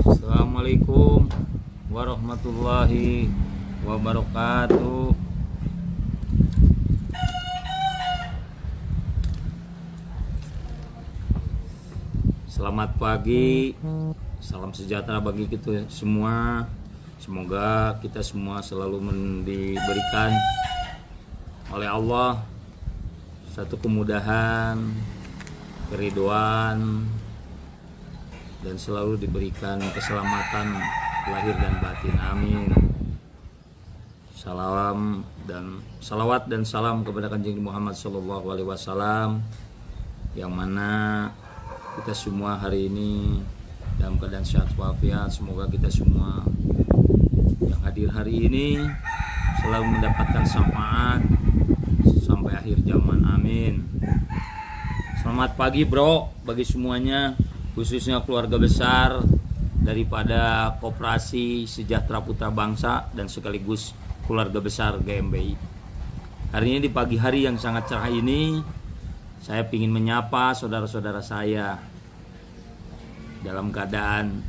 Assalamualaikum warahmatullahi wabarakatuh. Selamat pagi, salam sejahtera bagi kita semua. Semoga kita semua selalu diberikan oleh Allah satu kemudahan, keriduan, dan selalu diberikan keselamatan lahir dan batin. Amin. Salawat dan salam kepada Kanjeng Muhammad SAW, yang mana kita semua hari ini dalam keadaan sehat walafiat. Semoga kita semua yang hadir hari ini selalu mendapatkan syafaat sampai akhir zaman. Amin. Selamat pagi bro bagi semuanya, khususnya keluarga besar daripada Koperasi Sejahtera Putra Bangsa dan sekaligus keluarga besar GMBI. Hari ini di pagi hari yang sangat cerah ini, saya ingin menyapa saudara-saudara saya dalam keadaan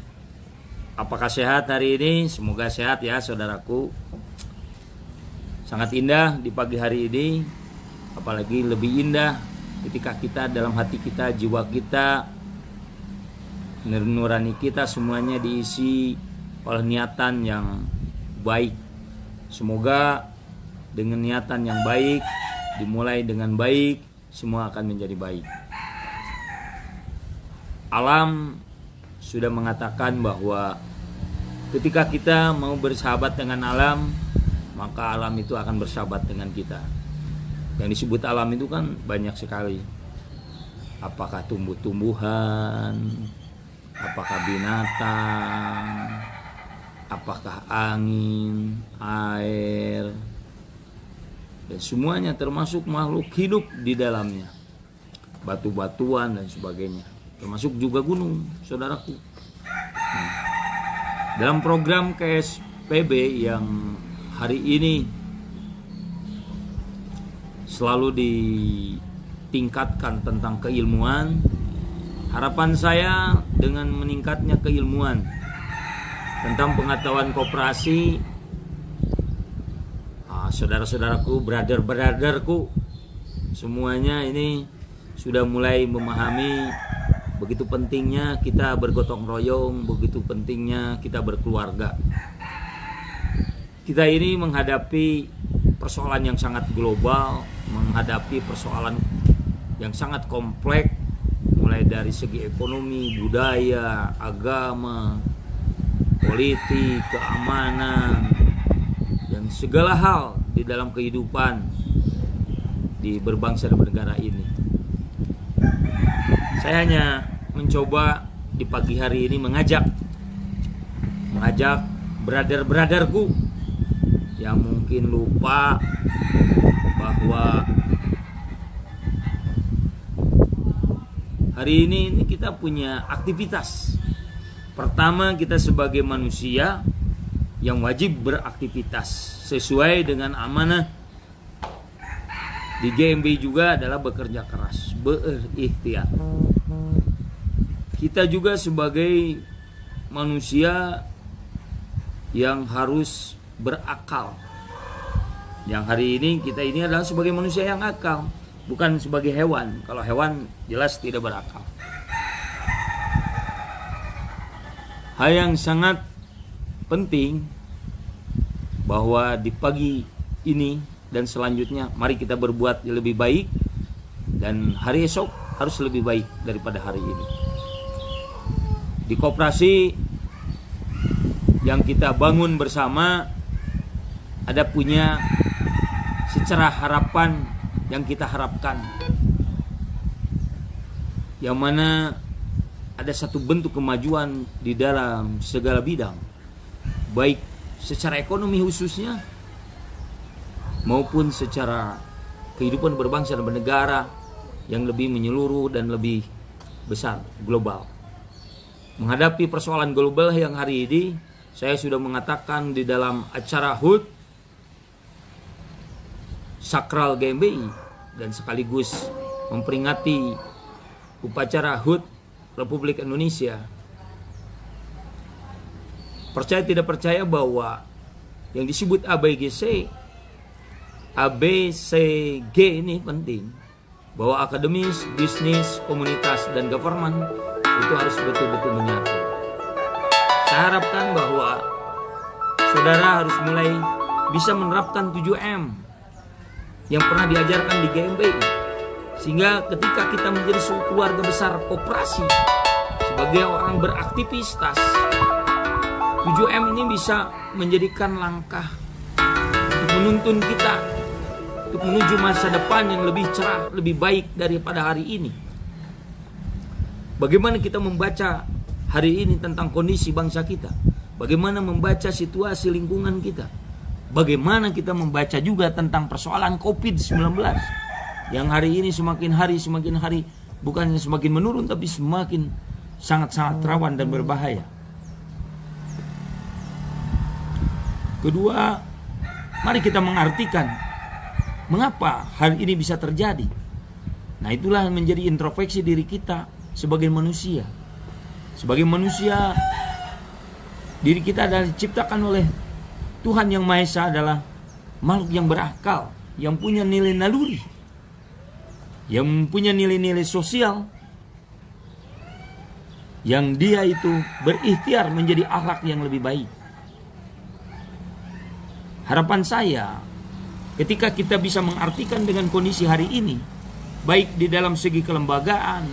apakah sehat hari ini? Semoga sehat ya saudaraku. Sangat indah di pagi hari ini, apalagi lebih indah ketika kita dalam hati kita, jiwa kita, nurani kita semuanya diisi oleh niatan yang baik. Semoga dengan niatan yang baik, dimulai dengan baik, semua akan menjadi baik. Alam sudah mengatakan bahwa ketika kita mau bersahabat dengan alam, maka alam itu akan bersahabat dengan kita. Yang disebut alam itu kan banyak sekali. Apakah tumbuh-tumbuhan, apakah binatang, apakah angin, air, dan semuanya termasuk makhluk hidup di dalamnya, batu-batuan dan sebagainya, termasuk juga gunung, saudaraku. Dalam program KSPB yang hari ini selalu ditingkatkan tentang keilmuan, harapan saya dengan meningkatnya keilmuan tentang pengetahuan koperasi, saudara-saudaraku, brother-brotherku, semuanya ini sudah mulai memahami begitu pentingnya kita bergotong royong, begitu pentingnya kita berkeluarga. Kita ini menghadapi persoalan yang sangat global, menghadapi persoalan yang sangat kompleks, mulai dari segi ekonomi, budaya, agama, politik, keamanan, dan segala hal di dalam kehidupan di berbangsa dan bernegara ini. Saya hanya mencoba di pagi hari ini mengajak brother-brotherku yang mungkin lupa bahwa hari ini kita punya aktivitas. Pertama, kita sebagai manusia yang wajib beraktivitas sesuai dengan amanah di GMB juga adalah bekerja keras, berikhtiar. Kita juga sebagai manusia yang harus berakal. Yang hari ini kita ini adalah sebagai manusia yang akal, bukan sebagai hewan. Kalau hewan jelas tidak berakal. Hal yang sangat penting bahwa di pagi ini dan selanjutnya mari kita berbuat lebih baik, dan hari esok harus lebih baik daripada hari ini. Di koperasi yang kita bangun bersama ada punya secara harapan yang kita harapkan, yang mana ada satu bentuk kemajuan di dalam segala bidang, baik secara ekonomi khususnya maupun secara kehidupan berbangsa dan bernegara yang lebih menyeluruh dan lebih besar, global. Menghadapi persoalan global yang hari ini, saya sudah mengatakan di dalam acara HUT Sakral GMBI dan sekaligus memperingati upacara HUT Republik Indonesia, percaya tidak percaya bahwa yang disebut ABCG ini penting, bahwa akademis, bisnis, komunitas, dan government itu harus betul-betul menyatu. Saya harapkan bahwa saudara harus mulai bisa menerapkan 7M yang pernah diajarkan di GMBI, sehingga ketika kita menjadi keluarga besar koperasi sebagai orang beraktivitas, 7M ini bisa menjadikan langkah untuk menuntun kita untuk menuju masa depan yang lebih cerah, lebih baik daripada hari ini. Bagaimana kita membaca hari ini tentang kondisi bangsa kita? Bagaimana membaca situasi lingkungan kita? Bagaimana kita membaca juga tentang persoalan COVID-19 yang hari ini semakin hari bukannya semakin menurun, tapi semakin sangat-sangat rawan dan berbahaya. Kedua, mari kita mengartikan mengapa hal ini bisa terjadi. Nah, itulah yang menjadi introspeksi diri kita sebagai manusia. Sebagai manusia, diri kita adalah diciptakan oleh Tuhan Yang Maha Esa, adalah makhluk yang berakal, yang punya nilai naluri, yang punya nilai-nilai sosial, yang dia itu berikhtiar menjadi akhlak yang lebih baik. Harapan saya, ketika kita bisa mengartikan dengan kondisi hari ini, baik di dalam segi kelembagaan,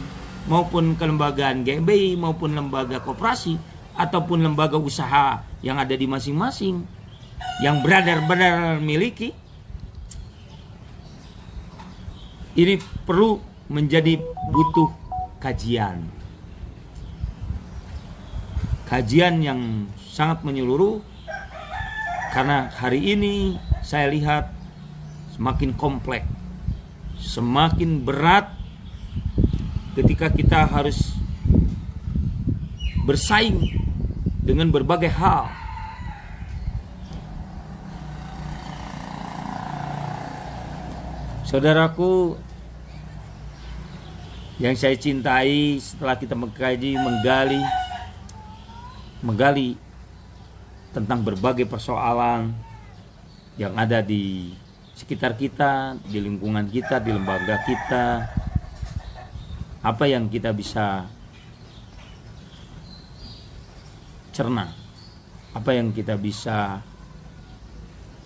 maupun kelembagaan GMBI, maupun lembaga koperasi, ataupun lembaga usaha yang ada di masing-masing, yang benar-benar miliki, ini perlu menjadi butuh kajian. Kajian yang sangat menyeluruh, karena hari ini saya lihat semakin kompleks, semakin berat ketika kita harus bersaing dengan berbagai hal. Saudaraku yang saya cintai, setelah kita mengkaji, menggali tentang berbagai persoalan yang ada di sekitar kita, di lingkungan kita, di lembaga kita, apa yang kita bisa cerna, apa yang kita bisa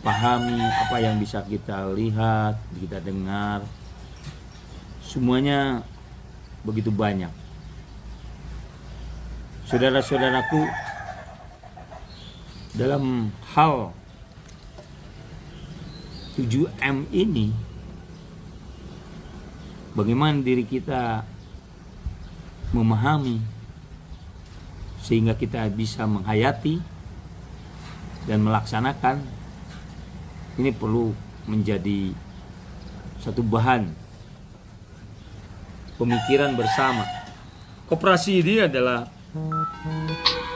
pahami, apa yang bisa kita lihat, kita dengar, semuanya begitu banyak. Saudara-saudaraku, dalam hal 7M ini, bagaimana diri kita memahami sehingga kita bisa menghayati dan melaksanakan, ini perlu menjadi satu bahan pemikiran bersama. Koperasi ini adalah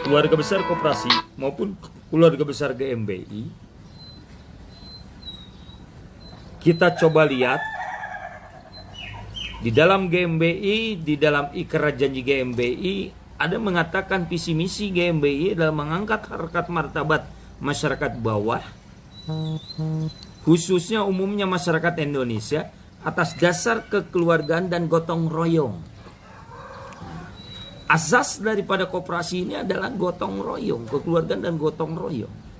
keluarga besar koperasi maupun keluarga besar GMBI. Kita coba lihat di dalam GMBI, di dalam ikrar janji GMBI, ada mengatakan visi misi GMBI adalah mengangkat harkat martabat masyarakat bawah, khususnya umumnya masyarakat Indonesia, atas dasar kekeluargaan dan gotong royong. Asas daripada koperasi ini adalah gotong royong, kekeluargaan dan gotong royong.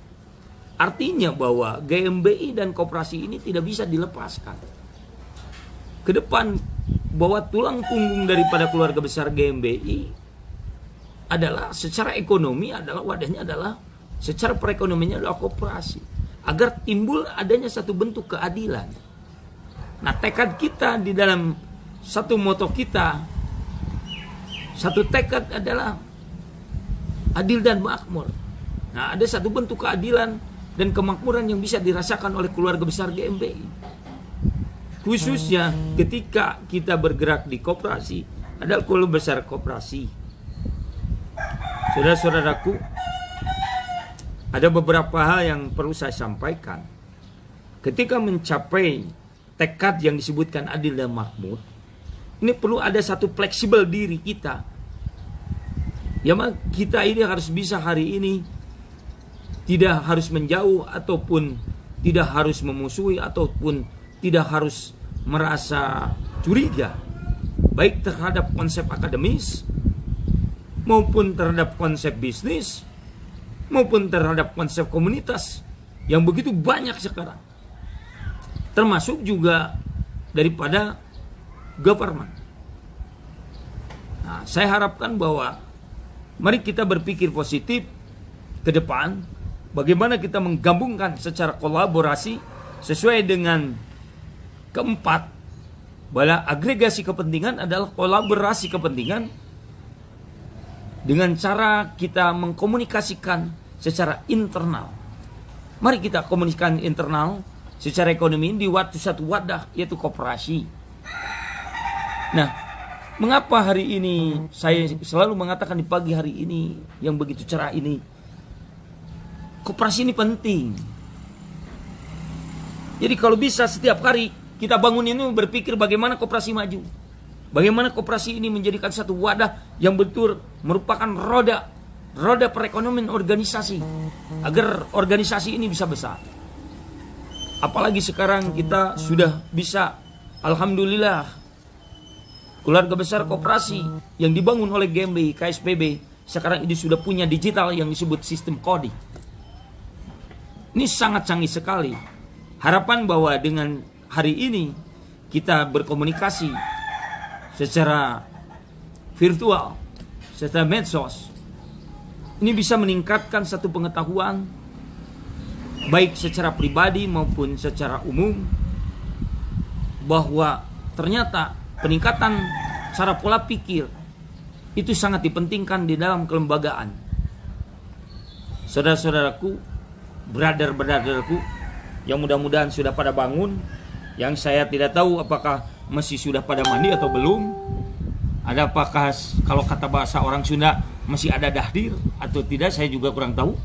Artinya bahwa GMBI dan koperasi ini tidak bisa dilepaskan. Ke depan, bahwa tulang punggung daripada keluarga besar GMBI adalah secara ekonomi, adalah wadahnya adalah secara perekonomiannya adalah koperasi. Agar timbul adanya satu bentuk keadilan. Nah, tekad kita di dalam satu moto kita, satu tekad adalah adil dan makmur. Nah, ada satu bentuk keadilan dan kemakmuran yang bisa dirasakan oleh keluarga besar GMBI. Khususnya ketika kita bergerak di koperasi, adalah keluarga besar koperasi. Saudara-saudaraku, ada beberapa hal yang perlu saya sampaikan. Ketika mencapai tekad yang disebutkan adil dan makmur, ini perlu ada satu fleksibel diri kita Ya, kita ini harus bisa hari ini tidak harus menjauh ataupun tidak harus memusuhi ataupun tidak harus merasa curiga baik terhadap konsep akademis maupun terhadap konsep bisnis maupun terhadap konsep komunitas yang begitu banyak sekarang, termasuk juga daripada government. Nah, saya harapkan bahwa mari kita berpikir positif ke depan, bagaimana kita menggabungkan secara kolaborasi sesuai dengan keempat, bahwa agregasi kepentingan adalah kolaborasi kepentingan dengan cara kita mengkomunikasikan secara internal. Mari kita komunikasikan internal secara ekonomi di satu wadah, yaitu koperasi. Nah, mengapa hari ini saya selalu mengatakan di pagi hari ini yang begitu cerah ini, koperasi ini penting. Jadi kalau bisa setiap hari kita bangun ini berpikir bagaimana koperasi maju, bagaimana koperasi ini menjadikan satu wadah yang betul merupakan roda perekonomian organisasi, agar organisasi ini bisa besar. Apalagi sekarang kita sudah bisa, alhamdulillah, keluarga besar koperasi yang dibangun oleh GMBI, KSPB sekarang ini sudah punya digital yang disebut sistem kodi. Ini sangat canggih sekali. Harapan bahwa dengan hari ini kita berkomunikasi secara virtual, secara medsos, ini bisa meningkatkan satu pengetahuan baik secara pribadi maupun secara umum, bahwa ternyata peningkatan cara pola pikir itu sangat dipentingkan di dalam kelembagaan. Saudara-saudaraku, brother-brotherku yang mudah-mudahan sudah pada bangun, yang saya tidak tahu apakah masih sudah pada mandi atau belum, ada apakah kalau kata bahasa orang Sunda masih ada dahdir atau tidak, saya juga kurang tahu.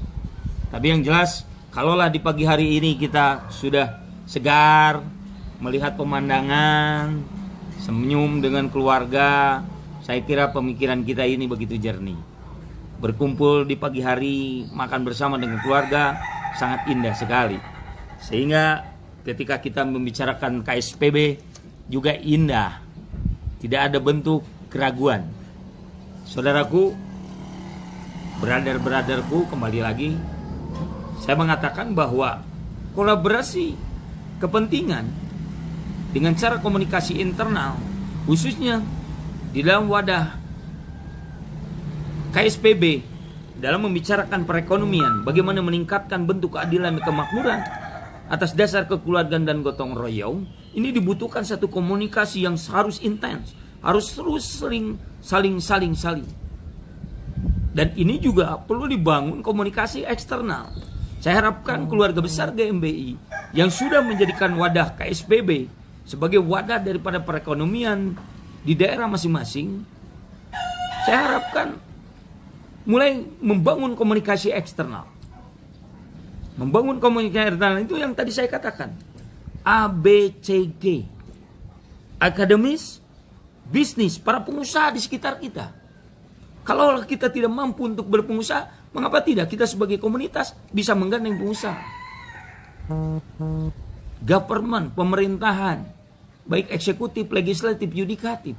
Tapi yang jelas, kalaulah di pagi hari ini kita sudah segar, melihat pemandangan, senyum dengan keluarga, saya kira pemikiran kita ini begitu jernih. Berkumpul di pagi hari, makan bersama dengan keluarga, sangat indah sekali. Sehingga ketika kita membicarakan KSPB juga indah, tidak ada bentuk keraguan. Saudaraku, brother-brotherku, kembali lagi saya mengatakan bahwa kolaborasi kepentingan dengan cara komunikasi internal, khususnya di dalam wadah KSPB dalam membicarakan perekonomian, bagaimana meningkatkan bentuk keadilan dan kemakmuran atas dasar kekeluargaan dan gotong royong, ini dibutuhkan satu komunikasi yang harus intens, harus terus saling. Dan ini juga perlu dibangun komunikasi eksternal. Saya harapkan keluarga besar GMBI yang sudah menjadikan wadah KSPB sebagai wadah daripada perekonomian di daerah masing-masing, saya harapkan mulai membangun komunikasi eksternal. Membangun komunikasi eksternal itu yang tadi saya katakan, ABCD, akademis, bisnis, para pengusaha di sekitar kita. Kalau kita tidak mampu untuk berpengusaha, mengapa tidak kita sebagai komunitas bisa menggandeng pengusaha? Government, pemerintahan, baik eksekutif, legislatif, yudikatif.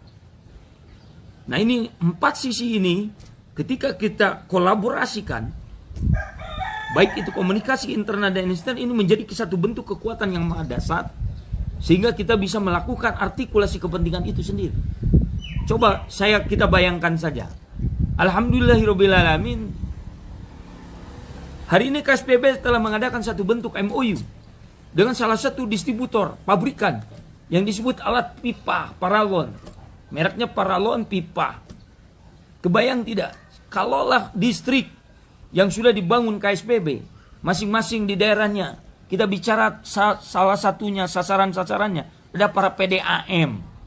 Nah, ini 4 sisi ini ketika kita kolaborasikan, baik itu komunikasi internal dan eksternal, ini menjadi satu bentuk kekuatan yang maha dahsyat, sehingga kita bisa melakukan artikulasi kepentingan itu sendiri. Coba kita bayangkan saja. Alhamdulillahirrabbilalamin, hari ini KSPB telah mengadakan satu bentuk MOU dengan salah satu distributor pabrikan yang disebut alat pipa paralon, mereknya paralon pipa. Kebayang tidak, kalaulah distrik yang sudah dibangun KSPB masing-masing di daerahnya, kita bicara salah satunya sasaran-sasarannya ada para PDAM.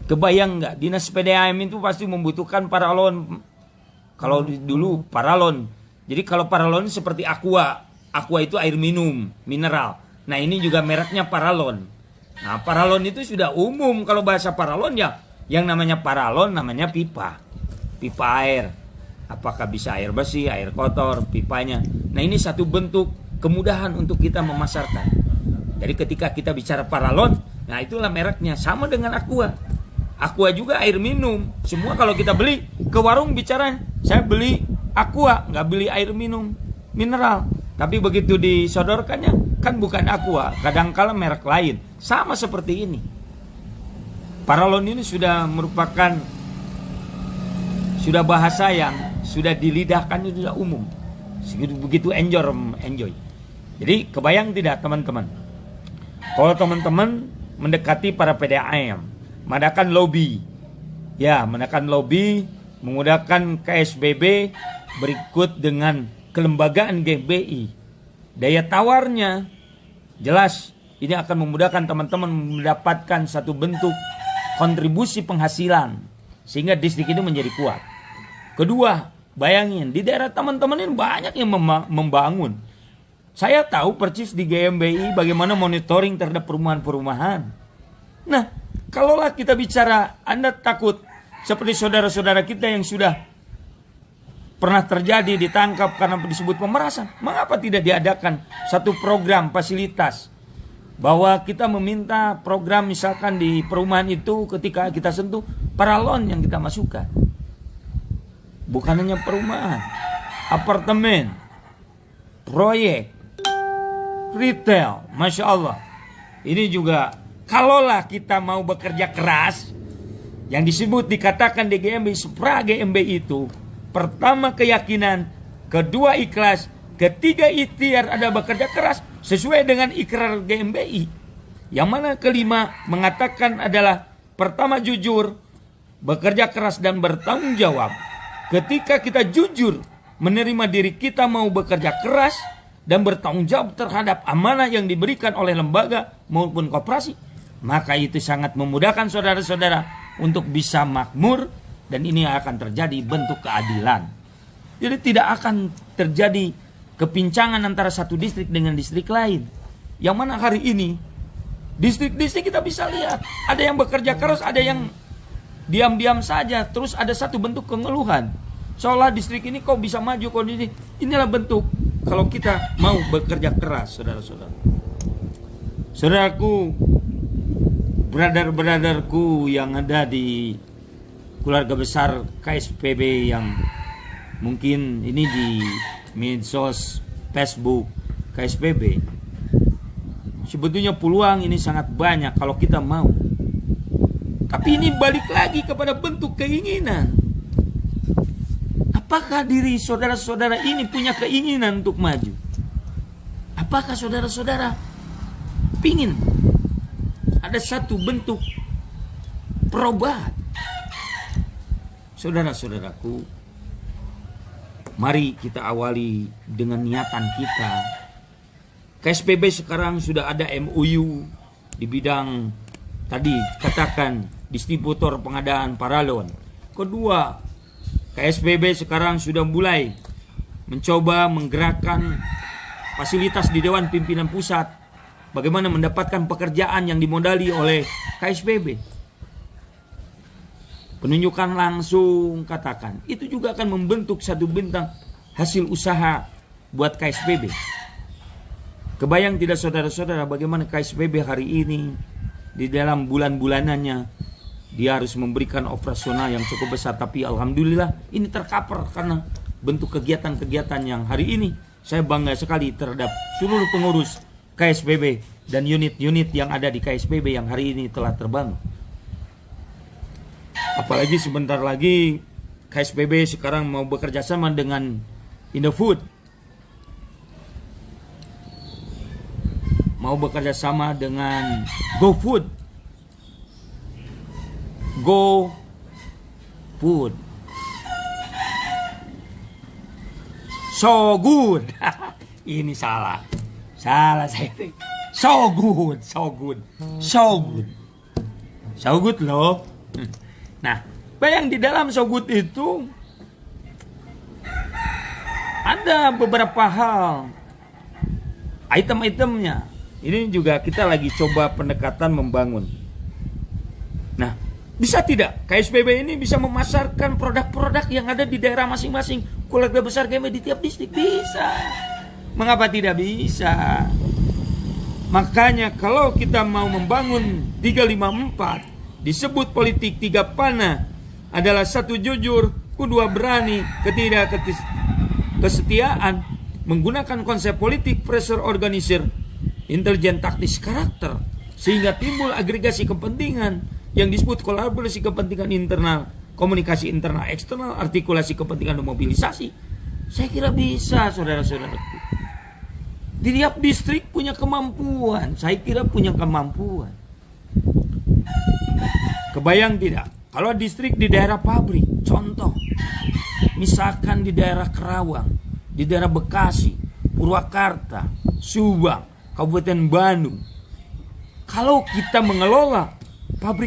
Kebayang nggak, dinas PDAM itu pasti membutuhkan paralon. Kalau dulu paralon, jadi kalau paralon seperti aqua itu air minum mineral. Nah, ini juga mereknya paralon. Nah, paralon itu sudah umum. Kalau bahasa paralon ya, yang namanya paralon namanya pipa. pipa air. Apakah bisa air bersih, air kotor, pipanya. Nah, ini satu bentuk kemudahan untuk kita memasarkan. Jadi ketika kita bicara Paralon, nah itulah mereknya, sama dengan Aqua. Aqua juga air minum. Semua kalau kita beli ke warung bicara, saya beli Aqua, nggak beli air minum mineral. Tapi begitu disodorkannya, kan bukan Aqua, kadangkala merek lain. Sama seperti ini. Paralon ini sudah merupakan bahasa yang sudah dilidahkan, sudah umum. Begitu enjoy. Jadi kebayang tidak teman-teman? Kalau teman-teman mendekati para PDAM, mengadakan lobby, menggunakan KSBB berikut dengan kelembagaan GBI, daya tawarnya jelas ini akan memudahkan teman-teman mendapatkan satu bentuk kontribusi penghasilan sehingga distrik itu menjadi kuat. Kedua, bayangin di daerah teman-teman ini banyak yang membangun. Saya tahu persis di GMBI bagaimana monitoring terhadap perumahan-perumahan. Nah, kalaulah kita bicara, Anda takut seperti saudara-saudara kita yang sudah pernah terjadi ditangkap karena disebut pemerasan. Mengapa tidak diadakan satu program fasilitas bahwa kita meminta program misalkan di perumahan itu ketika kita sentuh Paralon yang kita masukkan. Bukan hanya perumahan, apartemen, proyek, retail, Masya Allah. Ini juga kalaulah kita mau bekerja keras, yang disebut dikatakan di GMBI, supra GMBI itu, pertama keyakinan, kedua ikhlas, ketiga ikhtiar ada bekerja keras sesuai dengan ikrar GMBI. Yang mana kelima mengatakan adalah pertama jujur, bekerja keras dan bertanggung jawab. Ketika kita jujur menerima diri kita mau bekerja keras dan bertanggung jawab terhadap amanah yang diberikan oleh lembaga maupun koperasi, maka itu sangat memudahkan saudara-saudara untuk bisa makmur, dan ini akan terjadi bentuk keadilan. Jadi tidak akan terjadi kepincangan antara satu distrik dengan distrik lain. Yang mana hari ini distrik-distrik kita bisa lihat, ada yang bekerja keras, ada yang diam-diam saja, terus ada satu bentuk pengeluhan. Seolah distrik ini kok bisa maju kondisi. Inilah bentuk kalau kita mau bekerja keras, saudara-saudara. Saudaraku, brother-brotherku yang ada di keluarga besar KSPB yang mungkin ini di medsos Facebook KSPB, sebetulnya peluang ini sangat banyak kalau kita mau. Tapi ini balik lagi kepada bentuk keinginan. Apakah diri saudara-saudara ini punya keinginan untuk maju? Apakah saudara-saudara pingin ada satu bentuk perubahan? Saudara-saudaraku, mari kita awali dengan niatan kita. KSPB sekarang sudah ada MOU di bidang tadi katakan distributor pengadaan Paralon. Kedua, KSPB sekarang sudah mulai mencoba menggerakkan fasilitas di Dewan Pimpinan Pusat. Bagaimana mendapatkan pekerjaan yang dimodali oleh KSPB. Penunjukan langsung katakan. Itu juga akan membentuk satu bintang hasil usaha buat KSPB. Kebayang tidak saudara-saudara bagaimana KSPB hari ini di dalam bulan-bulanannya dia harus memberikan operasional yang cukup besar. Tapi alhamdulillah ini tercover karena bentuk kegiatan-kegiatan yang hari ini saya bangga sekali terhadap seluruh pengurus KSPB dan unit-unit yang ada di KSPB yang hari ini telah terbangun. Apalagi sebentar lagi KSPB sekarang mau bekerja sama dengan Indofood, mau bekerja sama dengan GoFood. So good. Ini salah saya. So good loh. Nah, bayang di dalam so good itu ada beberapa hal, item-itemnya. Ini juga kita lagi coba pendekatan membangun. Nah, Bisa tidak KSPB ini bisa memasarkan produk-produk yang ada di daerah masing-masing keluarga besar kami di tiap distrik? Bisa. Mengapa tidak bisa? Makanya kalau kita mau membangun 354, disebut politik 3 panah adalah 1 jujur, 2 berani, ketiga kesetiaan, menggunakan konsep politik pressure organisir, intelijen taktis karakter, sehingga timbul agregasi kepentingan yang disebut kolaborasi kepentingan internal, komunikasi internal eksternal, artikulasi kepentingan dan mobilisasi. Saya kira bisa, saudara-saudaraku. Di tiap distrik punya kemampuan. Saya kira punya kemampuan. Kebayang tidak? Kalau distrik di daerah pabrik, contoh, misalkan di daerah Kerawang, di daerah Bekasi, Purwakarta, Subang, Kabupaten Bandung. Kalau kita mengelola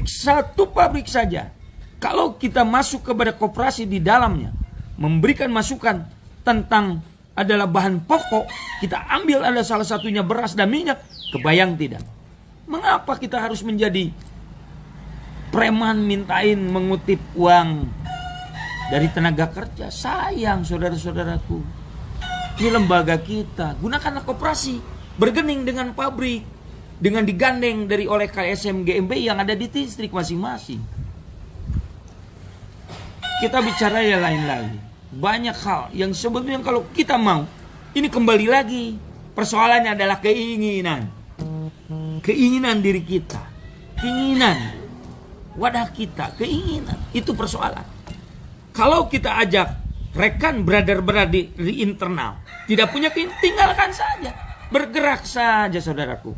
satu pabrik saja, kalau kita masuk kepada koperasi di dalamnya, memberikan masukan tentang adalah bahan pokok, kita ambil ada salah satunya beras dan minyak, kebayang tidak? Mengapa kita harus menjadi preman mintain mengutip uang dari tenaga kerja? Sayang, saudara-saudaraku. Ini lembaga kita. Gunakanlah koperasi, bergening dengan pabrik, dengan digandeng oleh KSM GMB yang ada di distrik masing-masing. Kita bicara yang lain lagi. Banyak hal yang sebetulnya kalau kita mau, ini kembali lagi persoalannya adalah keinginan. Keinginan diri kita, keinginan wadah kita, keinginan, itu persoalan. Kalau kita ajak rekan brother di internal tidak punya keinginan, tinggalkan saja, bergerak saja, saudaraku.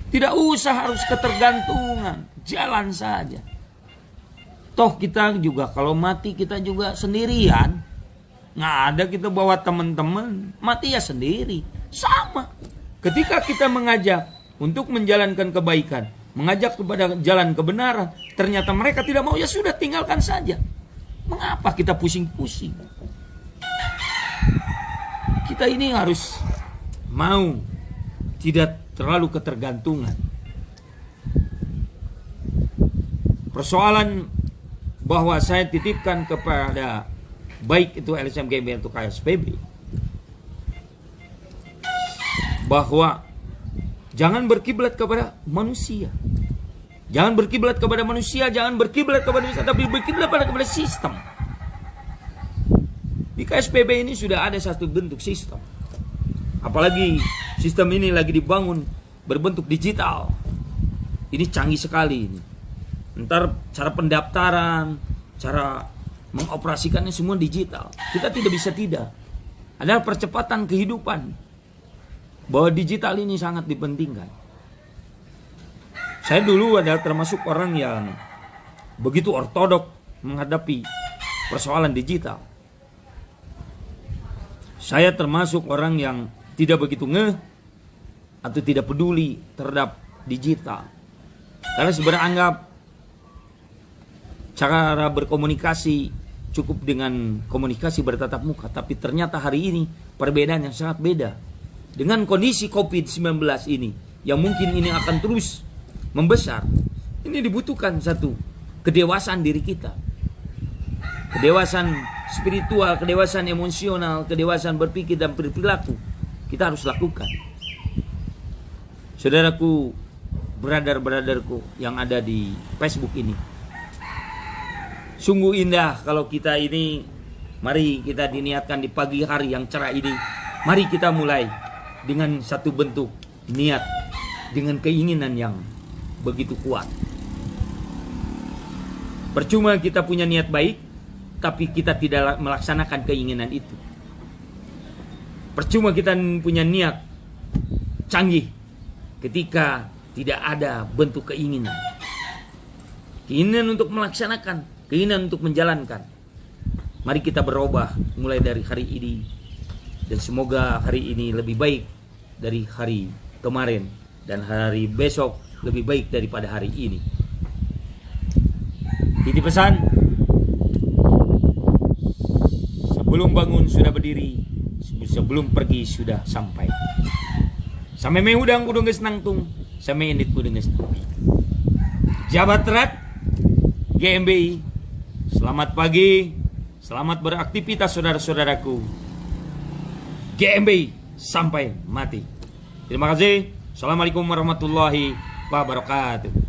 Tidak usah harus ketergantungan, jalan saja. Toh kita juga kalau mati kita juga sendirian. Nggak ada kita bawa teman-teman, mati ya sendiri. Sama. Ketika kita mengajak untuk menjalankan kebaikan, mengajak kepada jalan kebenaran, ternyata mereka tidak mau, ya sudah, tinggalkan saja. Mengapa kita pusing-pusing? Kita ini harus mau tidak terlalu ketergantungan. Persoalan bahwa saya titipkan kepada baik itu LSM GMB atau KSPB, bahwa jangan berkiblat kepada manusia. Jangan berkiblat kepada manusia, jangan berkiblat kepada manusia, tapi berkiblat kepada sistem. Di KSPB ini sudah ada satu bentuk sistem. Apalagi sistem ini lagi dibangun berbentuk digital. Ini canggih sekali ini. Ntar cara pendaftaran, cara mengoperasikannya semua digital. Kita tidak bisa tidak. Ada percepatan kehidupan. Bahwa digital ini sangat dipentingkan. Saya dulu adalah termasuk orang yang begitu ortodok menghadapi persoalan digital. Saya termasuk orang yang tidak begitu atau tidak peduli terhadap digital. Karena sebenarnya anggap cara berkomunikasi cukup dengan komunikasi bertatap muka. Tapi ternyata hari ini perbedaan yang sangat beda. Dengan kondisi COVID-19 ini, yang mungkin ini akan terus membesar, ini dibutuhkan satu kedewasaan diri kita. Kedewasaan spiritual, kedewasaan emosional, kedewasaan berpikir dan berperilaku. Kita harus lakukan. Saudaraku, brother-brotherku yang ada di Facebook ini, sungguh indah kalau kita ini, mari kita diniatkan di pagi hari yang cerah ini. Mari kita mulai dengan satu bentuk niat, dengan keinginan yang begitu kuat. Percuma kita punya niat baik, tapi kita tidak melaksanakan keinginan itu. Percuma kita punya niat canggih ketika tidak ada bentuk keinginan. Keinginan untuk melaksanakan, keinginan untuk menjalankan. Mari kita berubah mulai dari hari ini. Dan semoga hari ini lebih baik dari hari kemarin. Dan hari besok lebih baik daripada hari ini. Titip pesan, sebelum bangun sudah berdiri, sebelum pergi sudah sampai. Sampai mehudang kudu geus nangtung, sampai indit kudu geus. Jabat erat, GMBI. Selamat pagi, selamat beraktivitas saudara-saudaraku. GMBI sampai mati. Terima kasih. Assalamualaikum warahmatullahi wabarakatuh.